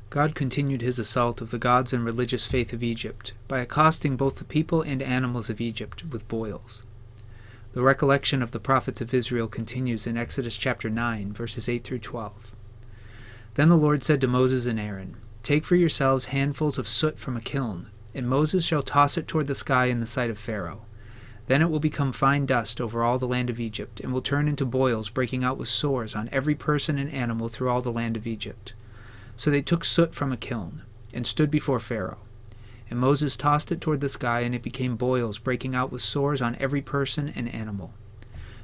God continued his assault of the gods and religious faith of Egypt by accosting both the people and animals of Egypt with boils. The recollection of the prophets of Israel continues in Exodus chapter 9, verses 8 through 12. Then the Lord said to Moses and Aaron, "Take for yourselves handfuls of soot from a kiln, and Moses shall toss it toward the sky in the sight of Pharaoh. Then it will become fine dust over all the land of Egypt, and will turn into boils, breaking out with sores on every person and animal through all the land of Egypt." So they took soot from a kiln, and stood before Pharaoh. And Moses tossed it toward the sky, and it became boils, breaking out with sores on every person and animal.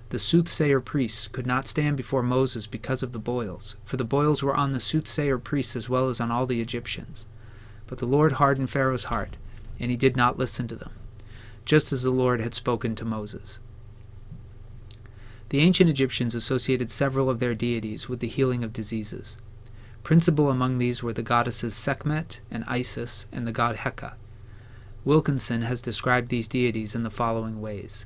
The soothsayer priests could not stand before Moses because of the boils, for the boils were on the soothsayer priests as well as on all the Egyptians. But the Lord hardened Pharaoh's heart, and he did not listen to them, just as the Lord had spoken to Moses. The ancient Egyptians associated several of their deities with the healing of diseases. Principal among these were the goddesses Sekhmet and Isis and the god Heka. Wilkinson has described these deities in the following ways.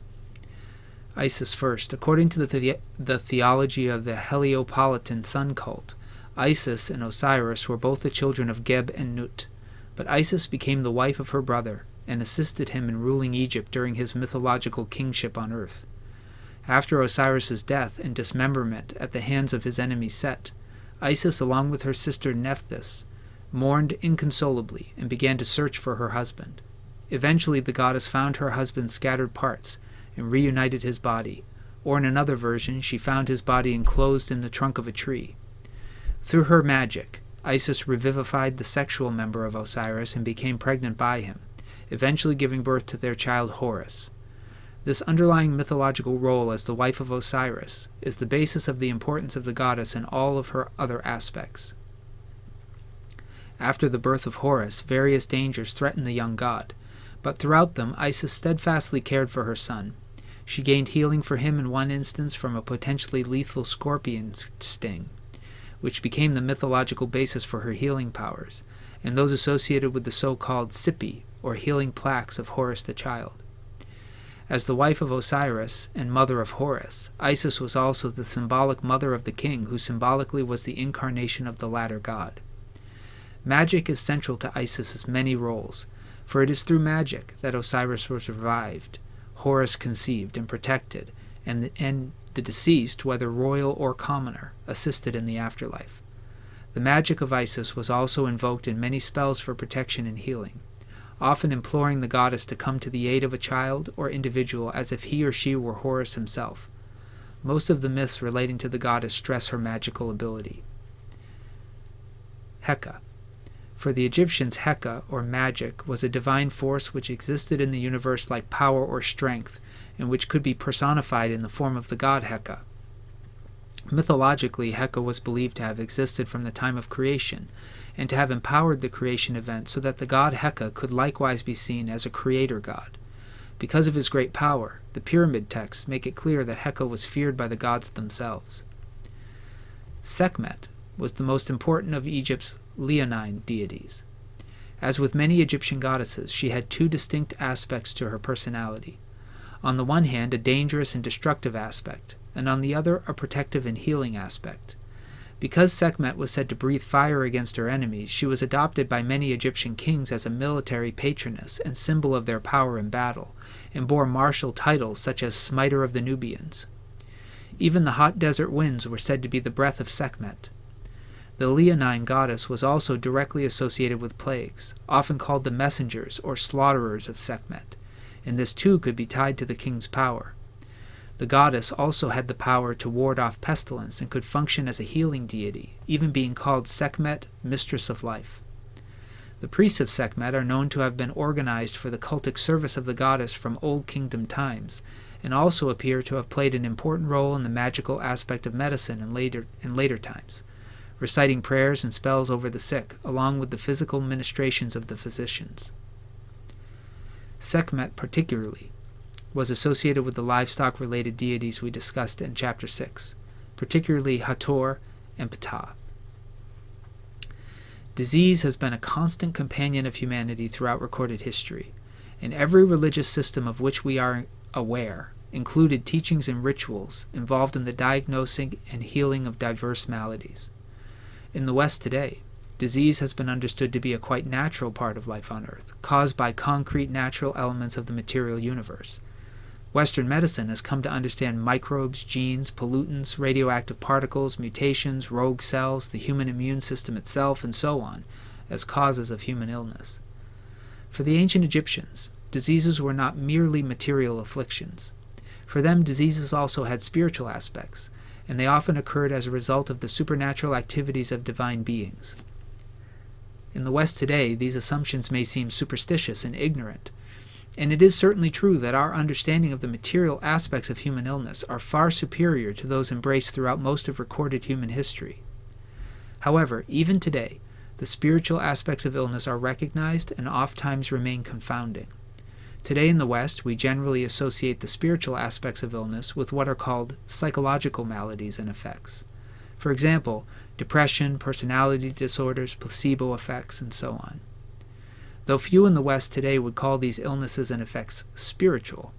Isis first. According to the theology of the Heliopolitan sun cult, Isis and Osiris were both the children of Geb and Nut, but Isis became the wife of her brother and assisted him in ruling Egypt during his mythological kingship on earth. After Osiris's death and dismemberment at the hands of his enemy Set, Isis, along with her sister Nephthys, mourned inconsolably and began to search for her husband. Eventually the goddess found her husband's scattered parts and reunited his body, or in another version, she found his body enclosed in the trunk of a tree. Through her magic, Isis revivified the sexual member of Osiris and became pregnant by him, eventually giving birth to their child Horus. This underlying mythological role as the wife of Osiris is the basis of the importance of the goddess in all of her other aspects. After the birth of Horus, various dangers threatened the young god, but throughout them Isis steadfastly cared for her son. She gained healing for him in one instance from a potentially lethal scorpion sting, which became the mythological basis for her healing powers, and those associated with the so-called Sipi, or healing plaques of Horus the child. As the wife of Osiris and mother of Horus, Isis was also the symbolic mother of the king, who symbolically was the incarnation of the latter god. Magic is central to Isis's many roles, for it is through magic that Osiris was revived, Horus conceived and protected, and the deceased, whether royal or commoner, assisted in the afterlife. The magic of Isis was also invoked in many spells for protection and healing, often imploring the goddess to come to the aid of a child or individual as if he or she were Horus himself. Most of the myths relating to the goddess stress her magical ability. Heka. For the Egyptians, Heka, or magic, was a divine force which existed in the universe like power or strength, and which could be personified in the form of the god Heka. Mythologically, Heka was believed to have existed from the time of creation, and to have empowered the creation event so that the god Heka could likewise be seen as a creator god. Because of his great power, the pyramid texts make it clear that Heka was feared by the gods themselves. Sekhmet was the most important of Egypt's leonine deities. As with many Egyptian goddesses, she had two distinct aspects to her personality. On the one hand, a dangerous and destructive aspect, and on the other, a protective and healing aspect. Because Sekhmet was said to breathe fire against her enemies, she was adopted by many Egyptian kings as a military patroness and symbol of their power in battle, and bore martial titles such as Smiter of the Nubians. Even the hot desert winds were said to be the breath of Sekhmet. The leonine goddess was also directly associated with plagues, often called the messengers or slaughterers of Sekhmet, and this too could be tied to the king's power. The goddess also had the power to ward off pestilence and could function as a healing deity, even being called Sekhmet, Mistress of Life. The priests of Sekhmet are known to have been organized for the cultic service of the goddess from Old Kingdom times, and also appear to have played an important role in the magical aspect of medicine in later times, reciting prayers and spells over the sick, along with the physical ministrations of the physicians. Sekhmet particularly was associated with the livestock-related deities we discussed in Chapter 6, particularly Hathor and Ptah. Disease has been a constant companion of humanity throughout recorded history, and every religious system of which we are aware included teachings and rituals involved in the diagnosing and healing of diverse maladies. In the West today, disease has been understood to be a quite natural part of life on Earth, caused by concrete natural elements of the material universe. Western medicine has come to understand microbes, genes, pollutants, radioactive particles, mutations, rogue cells, the human immune system itself, and so on, as causes of human illness. For the ancient Egyptians, diseases were not merely material afflictions. For them, diseases also had spiritual aspects, and they often occurred as a result of the supernatural activities of divine beings. In the West today, these assumptions may seem superstitious and ignorant, and it is certainly true that our understanding of the material aspects of human illness are far superior to those embraced throughout most of recorded human history. However, even today, the spiritual aspects of illness are recognized and oftentimes remain confounding. Today in the West, we generally associate the spiritual aspects of illness with what are called psychological maladies and effects. For example, depression, personality disorders, placebo effects, and so on. Though few in the West today would call these illnesses and effects spiritual,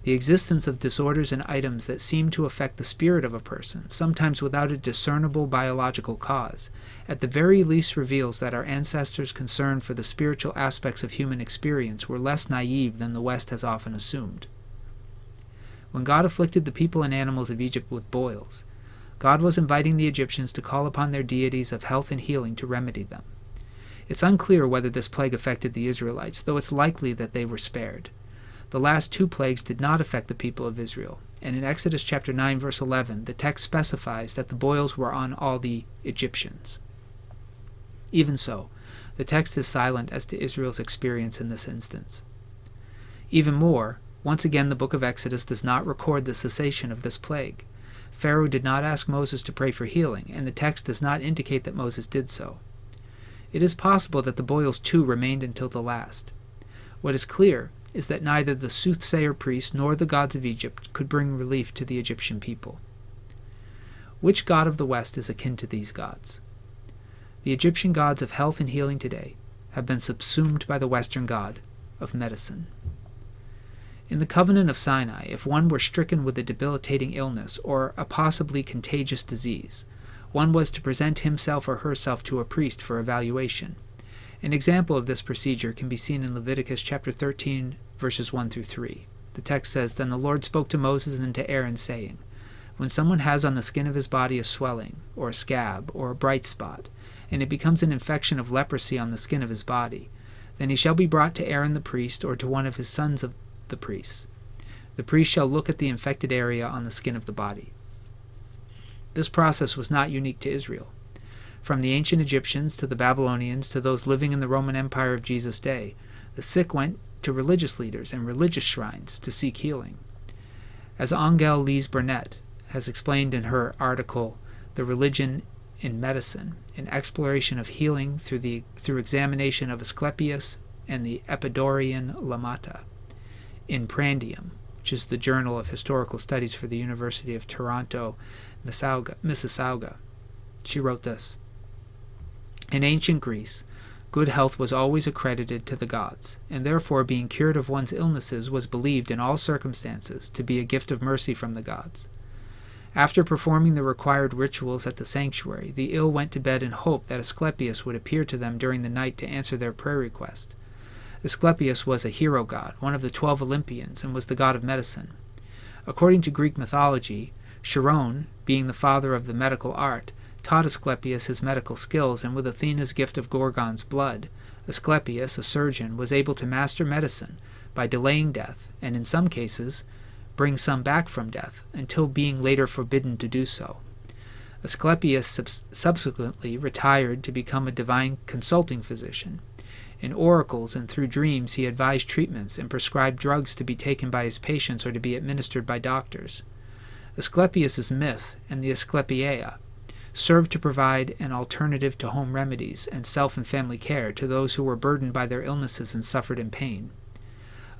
the existence of disorders and items that seem to affect the spirit of a person, sometimes without a discernible biological cause, at the very least reveals that our ancestors' concern for the spiritual aspects of human experience were less naive than the West has often assumed. When God afflicted the people and animals of Egypt with boils, God was inviting the Egyptians to call upon their deities of health and healing to remedy them. It's unclear whether this plague affected the Israelites, though it's likely that they were spared. The last two plagues did not affect the people of Israel, and in Exodus chapter 9, verse 11, the text specifies that the boils were on all the Egyptians. Even so, the text is silent as to Israel's experience in this instance. Even more, once again the book of Exodus does not record the cessation of this plague. Pharaoh did not ask Moses to pray for healing, and the text does not indicate that Moses did so. It is possible that the boils too remained until the last. What is clear is that neither the soothsayer priest nor the gods of Egypt could bring relief to the Egyptian people. Which god of the West is akin to these gods? The Egyptian gods of health and healing today have been subsumed by the Western god of medicine. In the covenant of Sinai, if one were stricken with a debilitating illness or a possibly contagious disease, one was to present himself or herself to a priest for evaluation. An example of this procedure can be seen in Leviticus chapter 13, verses 1 through 3. The text says, "Then the Lord spoke to Moses and to Aaron, saying, When someone has on the skin of his body a swelling, or a scab, or a bright spot, and it becomes an infection of leprosy on the skin of his body, then he shall be brought to Aaron the priest, or to one of his sons of the priests. The priest shall look at the infected area on the skin of the body." This process was not unique to Israel. From the ancient Egyptians to the Babylonians to those living in the Roman Empire of Jesus' day, the sick went to religious leaders and religious shrines to seek healing. As Angel Lise Burnett has explained in her article, The Religion in Medicine, an exploration of healing through examination of Asclepius and the Epidaurian Lamata, in Prandium, which is the Journal of Historical Studies for the University of Toronto, Mississauga. She wrote this: "In ancient Greece, good health was always accredited to the gods, and therefore being cured of one's illnesses was believed in all circumstances to be a gift of mercy from the gods. After performing the required rituals at the sanctuary, the ill went to bed in hope that Asclepius would appear to them during the night to answer their prayer request. Asclepius was a hero god, one of the 12 Olympians, and was the god of medicine. According to Greek mythology, Sharyn, being the father of the medical art, taught Asclepius his medical skills, and with Athena's gift of Gorgon's blood, Asclepius, a surgeon, was able to master medicine by delaying death, and in some cases, bring some back from death, until being later forbidden to do so. Asclepius subsequently retired to become a divine consulting physician. In oracles and through dreams he advised treatments and prescribed drugs to be taken by his patients or to be administered by doctors. Asclepius's myth and the Asclepia served to provide an alternative to home remedies and self and family care to those who were burdened by their illnesses and suffered in pain.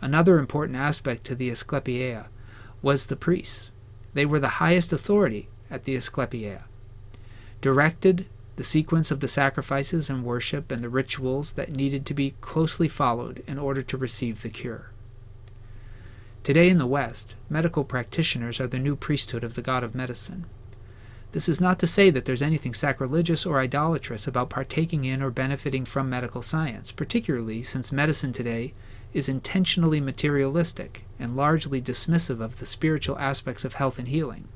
Another important aspect to the Asclepia was the priests. They were the highest authority at the Asclepia, directed the sequence of the sacrifices and worship and the rituals that needed to be closely followed in order to receive the cure. Today in the West, medical practitioners are the new priesthood of the god of medicine. This is not to say that there's anything sacrilegious or idolatrous about partaking in or benefiting from medical science, particularly since medicine today is intentionally materialistic and largely dismissive of the spiritual aspects of health and healing.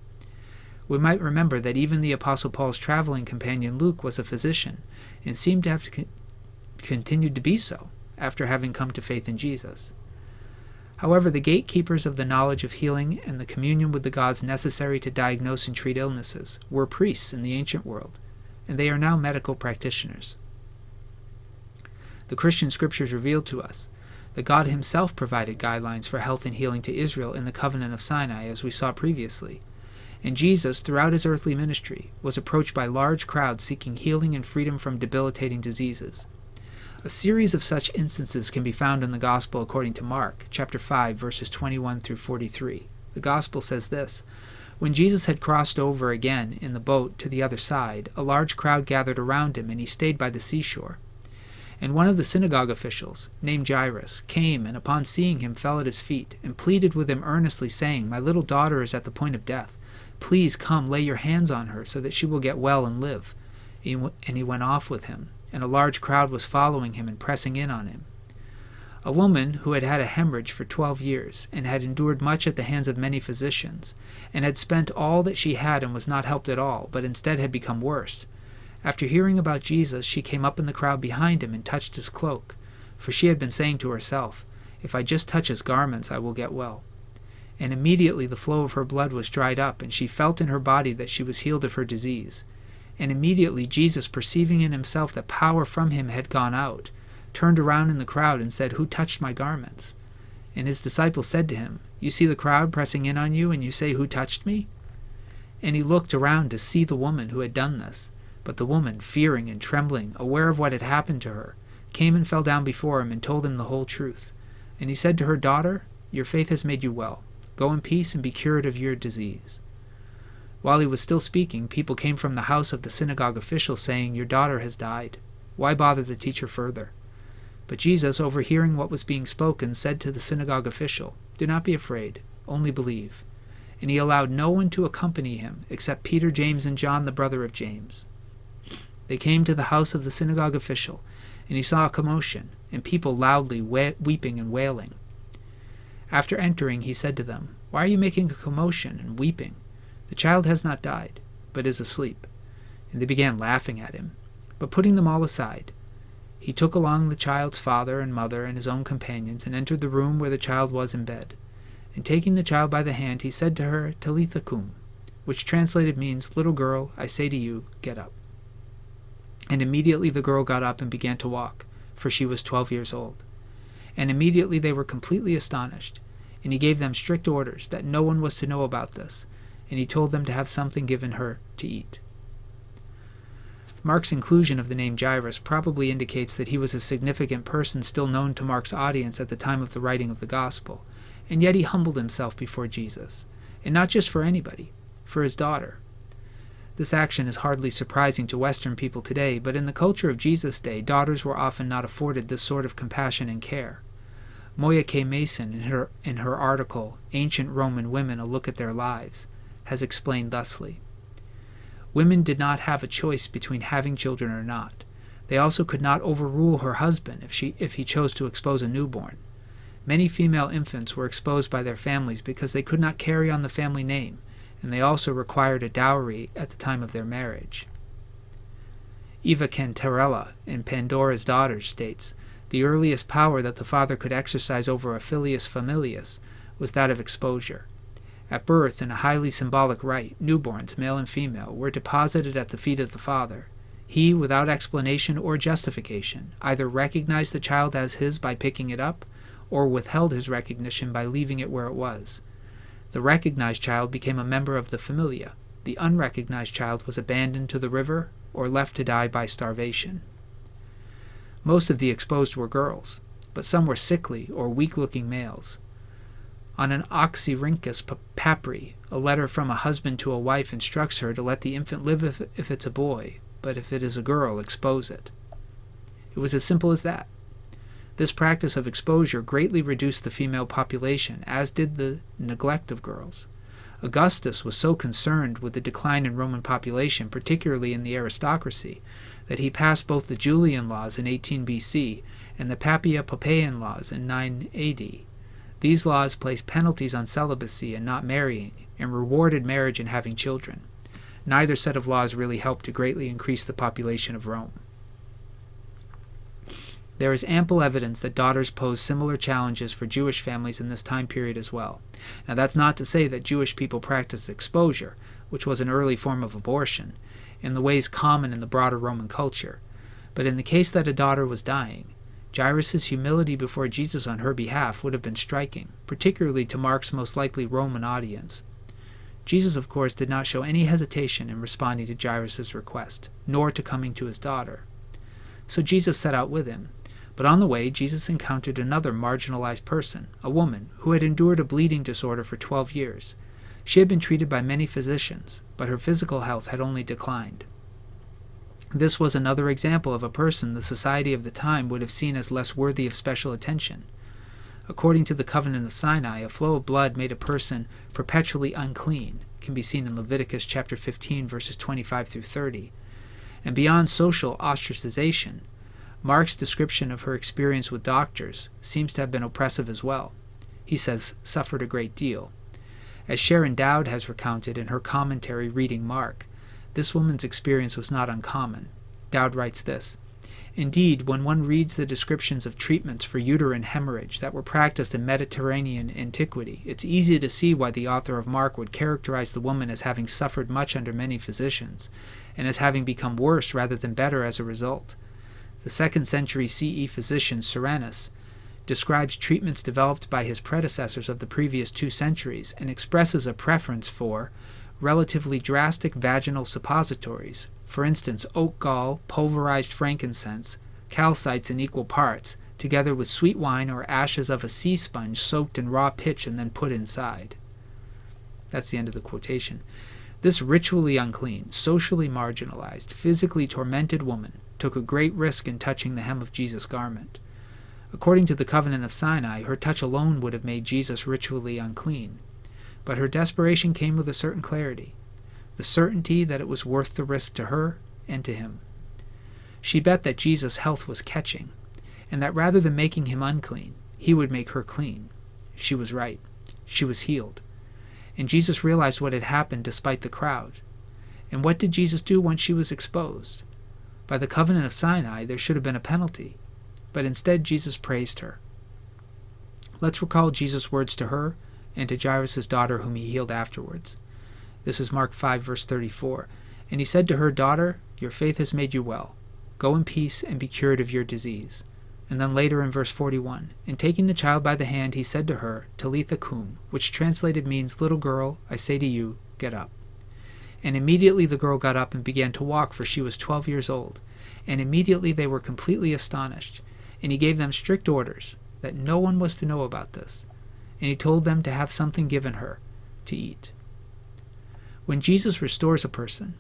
We might remember that even the Apostle Paul's traveling companion Luke was a physician and seemed to have continued to be so after having come to faith in Jesus. However, the gatekeepers of the knowledge of healing and the communion with the gods necessary to diagnose and treat illnesses were priests in the ancient world, and they are now medical practitioners. The Christian scriptures reveal to us that God himself provided guidelines for health and healing to Israel in the covenant of Sinai, as we saw previously. And Jesus, throughout his earthly ministry, was approached by large crowds seeking healing and freedom from debilitating diseases. A series of such instances can be found in the Gospel according to Mark, chapter 5, verses 21 through 43. The Gospel says this: When Jesus had crossed over again in the boat to the other side, a large crowd gathered around him, and he stayed by the seashore. And one of the synagogue officials, named Jairus, came, and upon seeing him fell at his feet, and pleaded with him earnestly, saying, My little daughter is at the point of death. Please come, lay your hands on her, so that she will get well and live. And he went off with him, and a large crowd was following him and pressing in on him. A woman who had had a hemorrhage for 12 years, and had endured much at the hands of many physicians, and had spent all that she had and was not helped at all, but instead had become worse. After hearing about Jesus, she came up in the crowd behind him and touched his cloak, for she had been saying to herself, If I just touch his garments, I will get well. And immediately the flow of her blood was dried up, and she felt in her body that she was healed of her disease. And immediately Jesus, perceiving in himself that power from him had gone out, turned around in the crowd and said, Who touched my garments? And his disciples said to him, You see the crowd pressing in on you, and you say, Who touched me? And he looked around to see the woman who had done this. But the woman, fearing and trembling, aware of what had happened to her, came and fell down before him and told him the whole truth. And he said to her, Daughter, your faith has made you well. Go in peace and be cured of your disease. While he was still speaking, people came from the house of the synagogue official, saying, Your daughter has died. Why bother the teacher further? But Jesus, overhearing what was being spoken, said to the synagogue official, Do not be afraid, only believe. And he allowed no one to accompany him, except Peter, James, and John, the brother of James. They came to the house of the synagogue official, and he saw a commotion, and people loudly weeping and wailing. After entering, he said to them, Why are you making a commotion and weeping? The child has not died, but is asleep. And they began laughing at him. But putting them all aside, he took along the child's father and mother and his own companions, and entered the room where the child was in bed. And taking the child by the hand, he said to her, Talitha cum, which translated means, Little girl, I say to you, get up. And immediately the girl got up and began to walk, for she was 12 years old. And immediately they were completely astonished. And he gave them strict orders that no one was to know about this, and he told them to have something given her to eat. Mark's inclusion of the name Jairus probably indicates that he was a significant person still known to Mark's audience at the time of the writing of the Gospel, and yet he humbled himself before Jesus, and not just for anybody, for his daughter. This action is hardly surprising to Western people today, but in the culture of Jesus' day, daughters were often not afforded this sort of compassion and care. Moya K. Mason, in her article, Ancient Roman Women, A Look at Their Lives, has explained thusly. Women did not have a choice between having children or not. They also could not overrule her husband if he chose to expose a newborn. Many female infants were exposed by their families because they could not carry on the family name, and they also required a dowry at the time of their marriage. Eva Cantarella, in Pandora's Daughters, states, The earliest power that the father could exercise over a filius familius was that of exposure. At birth, in a highly symbolic rite, newborns, male and female, were deposited at the feet of the father. He, without explanation or justification, either recognized the child as his by picking it up, or withheld his recognition by leaving it where it was. The recognized child became a member of the familia. The unrecognized child was abandoned to the river or left to die by starvation. Most of the exposed were girls, but some were sickly or weak-looking males. On an Oxyrhynchus papri, a letter from a husband to a wife instructs her to let the infant live if it's a boy, but if it is a girl, expose it. It was as simple as that. This practice of exposure greatly reduced the female population, as did the neglect of girls. Augustus was so concerned with the decline in Roman population, particularly in the aristocracy, that he passed both the Julian laws in 18 BC and the Papia Poppaean laws in 9 AD. These laws placed penalties on celibacy and not marrying, and rewarded marriage and having children. Neither set of laws really helped to greatly increase the population of Rome. There is ample evidence that daughters posed similar challenges for Jewish families in this time period as well. Now, that's not to say that Jewish people practiced exposure, which was an early form of abortion, in the ways common in the broader Roman culture. But in the case that a daughter was dying, Jairus' humility before Jesus on her behalf would have been striking, particularly to Mark's most likely Roman audience. Jesus, of course, did not show any hesitation in responding to Jairus' request, nor to coming to his daughter. So Jesus set out with him. But on the way, Jesus encountered another marginalized person, a woman, who had endured a bleeding disorder for 12 years. She had been treated by many physicians, but her physical health had only declined. This was another example of a person the society of the time would have seen as less worthy of special attention. According to the covenant of Sinai, a flow of blood made a person perpetually unclean, can be seen in Leviticus chapter 15, verses 25 through 30. And beyond social ostracization, Mark's description of her experience with doctors seems to have been oppressive as well. He says, suffered a great deal. As Sharyn Dowd has recounted in her commentary reading Mark, this woman's experience was not uncommon. Dowd writes this, "Indeed, when one reads the descriptions of treatments for uterine hemorrhage that were practiced in Mediterranean antiquity, it's easy to see why the author of Mark would characterize the woman as having suffered much under many physicians, and as having become worse rather than better as a result. The 2nd century CE physician Sharyn describes treatments developed by his predecessors of the previous 2 centuries and expresses a preference for relatively drastic vaginal suppositories, for instance, oak gall, pulverized frankincense, calcites in equal parts, together with sweet wine or ashes of a sea sponge soaked in raw pitch and then put inside." That's the end of the quotation. This ritually unclean, socially marginalized, physically tormented woman took a great risk in touching the hem of Jesus' garment. According to the covenant of Sinai, her touch alone would have made Jesus ritually unclean. But her desperation came with a certain clarity, the certainty that it was worth the risk to her and to him. She bet that Jesus' health was catching, and that rather than making him unclean, he would make her clean. She was right. She was healed. And Jesus realized what had happened despite the crowd. And what did Jesus do once she was exposed? By the covenant of Sinai, there should have been a penalty, but instead Jesus praised her. Let's recall Jesus' words to her and to Jairus' daughter whom he healed afterwards. This is Mark 5, verse 34. "And he said to her, 'Daughter, your faith has made you well. Go in peace and be cured of your disease.'" And then later in verse 41, "And taking the child by the hand, he said to her, 'Talitha cum,' which translated means, 'Little girl, I say to you, get up.' And immediately the girl got up and began to walk, for she was 12 years old. And immediately they were completely astonished. And he gave them strict orders that no one was to know about this. And he told them to have something given her to eat." When Jesus restores a person,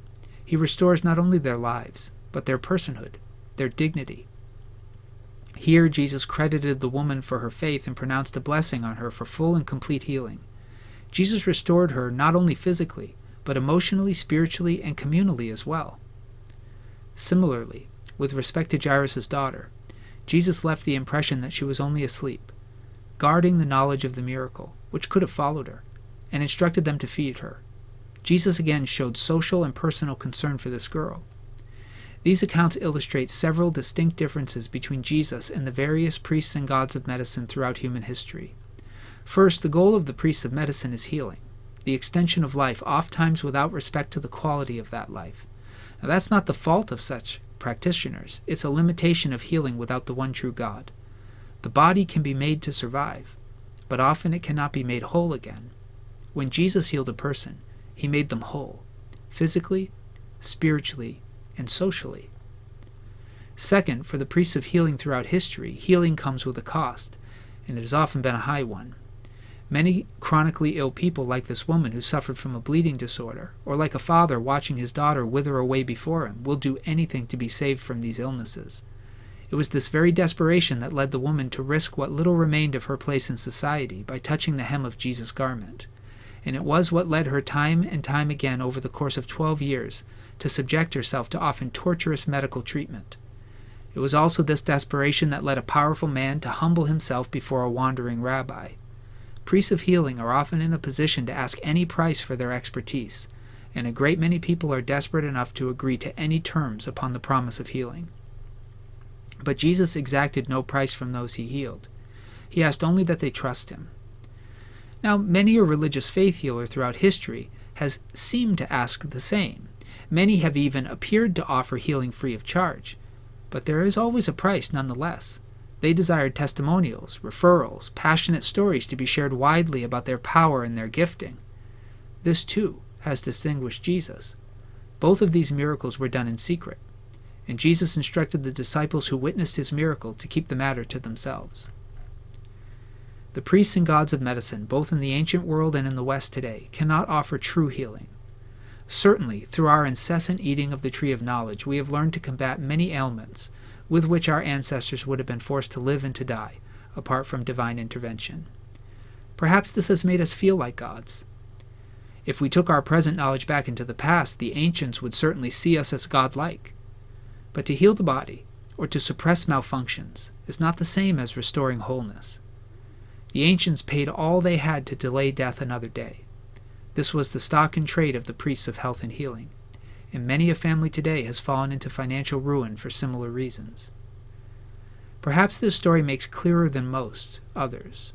he restores not only their lives, but their personhood, their dignity. Here Jesus credited the woman for her faith and pronounced a blessing on her for full and complete healing. Jesus restored her not only physically, but emotionally, spiritually, and communally as well. Similarly, with respect to Jairus' daughter, Jesus left the impression that she was only asleep, guarding the knowledge of the miracle, which could have followed her, and instructed them to feed her. Jesus again showed social and personal concern for this girl. These accounts illustrate several distinct differences between Jesus and the various priests and gods of medicine throughout human history. First, the goal of the priests of medicine is healing, the extension of life, oftentimes without respect to the quality of that life. Now, that's not the fault of such practitioners. It's a limitation of healing without the one true God. The body can be made to survive, but often it cannot be made whole again. When Jesus healed a person, he made them whole, physically, spiritually, and socially. Second, for the priests of healing throughout history, healing comes with a cost, and it has often been a high one. Many chronically ill people, like this woman who suffered from a bleeding disorder, or like a father watching his daughter wither away before him, will do anything to be saved from these illnesses. It was this very desperation that led the woman to risk what little remained of her place in society by touching the hem of Jesus' garment. and it was what led her time and time again over the course of 12 years to subject herself to often torturous medical treatment. It was also this desperation that led a powerful man to humble himself before a wandering rabbi. Priests of healing are often in a position to ask any price for their expertise, and a great many people are desperate enough to agree to any terms upon the promise of healing. But Jesus exacted no price from those he healed. He asked only that they trust him. Now, many a religious faith healer throughout history has seemed to ask the same. Many have even appeared to offer healing free of charge. But there is always a price nonetheless. They desired testimonials, referrals, passionate stories to be shared widely about their power and their gifting. This, too, has distinguished Jesus. Both of these miracles were done in secret, and Jesus instructed the disciples who witnessed his miracle to keep the matter to themselves. The priests and gods of medicine, both in the ancient world and in the West today, cannot offer true healing. Certainly, through our incessant eating of the tree of knowledge, we have learned to combat many ailments with which our ancestors would have been forced to live and to die, apart from divine intervention. Perhaps this has made us feel like gods. If we took our present knowledge back into the past, the ancients would certainly see us as godlike. But to heal the body, or to suppress malfunctions, is not the same as restoring wholeness. The ancients paid all they had to delay death another day. This was the stock and trade of the priests of health and healing, and many a family today has fallen into financial ruin for similar reasons. Perhaps this story makes clearer than most others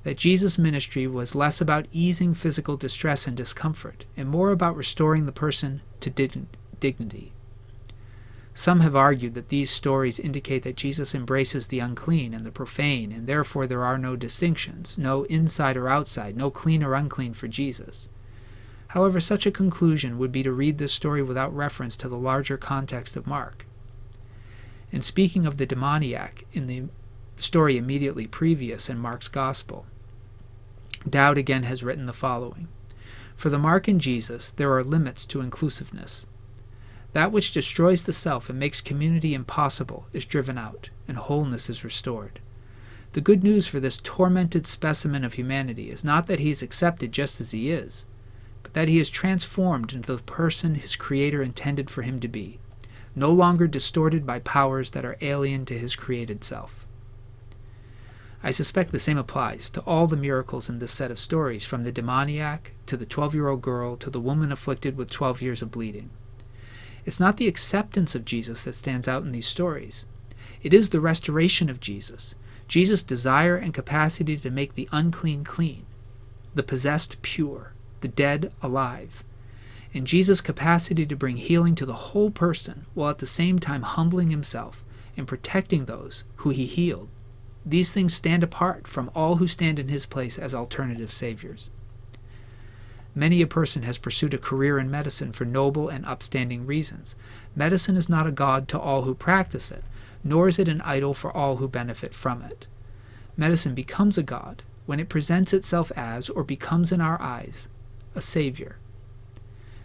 that Jesus' ministry was less about easing physical distress and discomfort, and more about restoring the person to dignity. Some have argued that these stories indicate that Jesus embraces the unclean and the profane, and therefore there are no distinctions, no inside or outside, no clean or unclean for Jesus. However, such a conclusion would be to read this story without reference to the larger context of Mark. And speaking of the demoniac in the story immediately previous in Mark's Gospel, Dowd again has written the following: "For the Mark in Jesus, there are limits to inclusiveness. That which destroys the self and makes community impossible is driven out, and wholeness is restored. The good news for this tormented specimen of humanity is not that he is accepted just as he is, but that he is transformed into the person his Creator intended for him to be, no longer distorted by powers that are alien to his created self." I suspect the same applies to all the miracles in this set of stories, from the demoniac to the 12-year-old girl to the woman afflicted with 12 years of bleeding. It's not the acceptance of Jesus that stands out in these stories. It is the restoration of Jesus, Jesus' desire and capacity to make the unclean clean, the possessed pure, the dead alive, and Jesus' capacity to bring healing to the whole person while at the same time humbling himself and protecting those who he healed. These things stand apart from all who stand in his place as alternative saviors. Many a person has pursued a career in medicine for noble and upstanding reasons. Medicine is not a god to all who practice it, nor is it an idol for all who benefit from it. Medicine becomes a god when it presents itself as, or becomes in our eyes, a savior.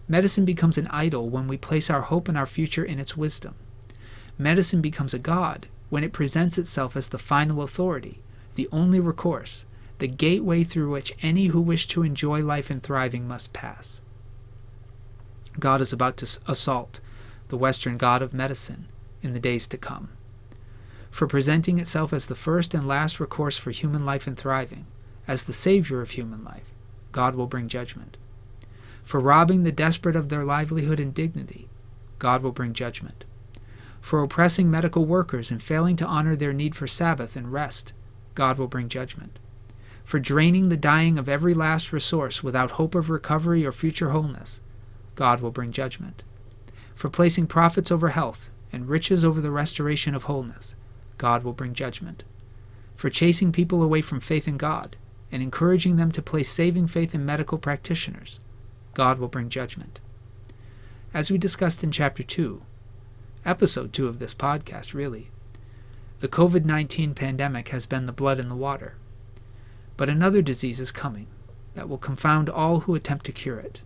Medicine becomes an idol when we place our hope and our future in its wisdom. Medicine becomes a god when it presents itself as the final authority, the only recourse, the gateway through which any who wish to enjoy life and thriving must pass. God is about to assault the Western god of medicine in the days to come. For presenting itself as the first and last recourse for human life and thriving, as the savior of human life, God will bring judgment. For robbing the desperate of their livelihood and dignity, God will bring judgment. For oppressing medical workers and failing to honor their need for Sabbath and rest, God will bring judgment. For draining the dying of every last resource without hope of recovery or future wholeness, God will bring judgment. For placing profits over health and riches over the restoration of wholeness, God will bring judgment. For chasing people away from faith in God and encouraging them to place saving faith in medical practitioners, God will bring judgment. As we discussed in Chapter 2, Episode 2 of this podcast, really, the COVID-19 pandemic has been the blood in the water. But another disease is coming that will confound all who attempt to cure it.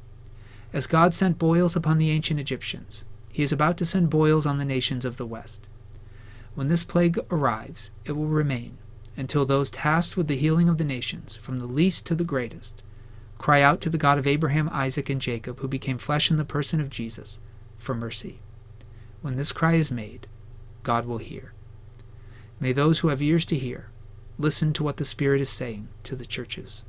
As God sent boils upon the ancient Egyptians, he is about to send boils on the nations of the West. When this plague arrives, it will remain until those tasked with the healing of the nations, from the least to the greatest, Cry out to the God of Abraham, Isaac, and Jacob, who became flesh in the person of Jesus, for mercy. When this cry is made, God will hear. May those who have ears to hear listen to what the Spirit is saying to the churches.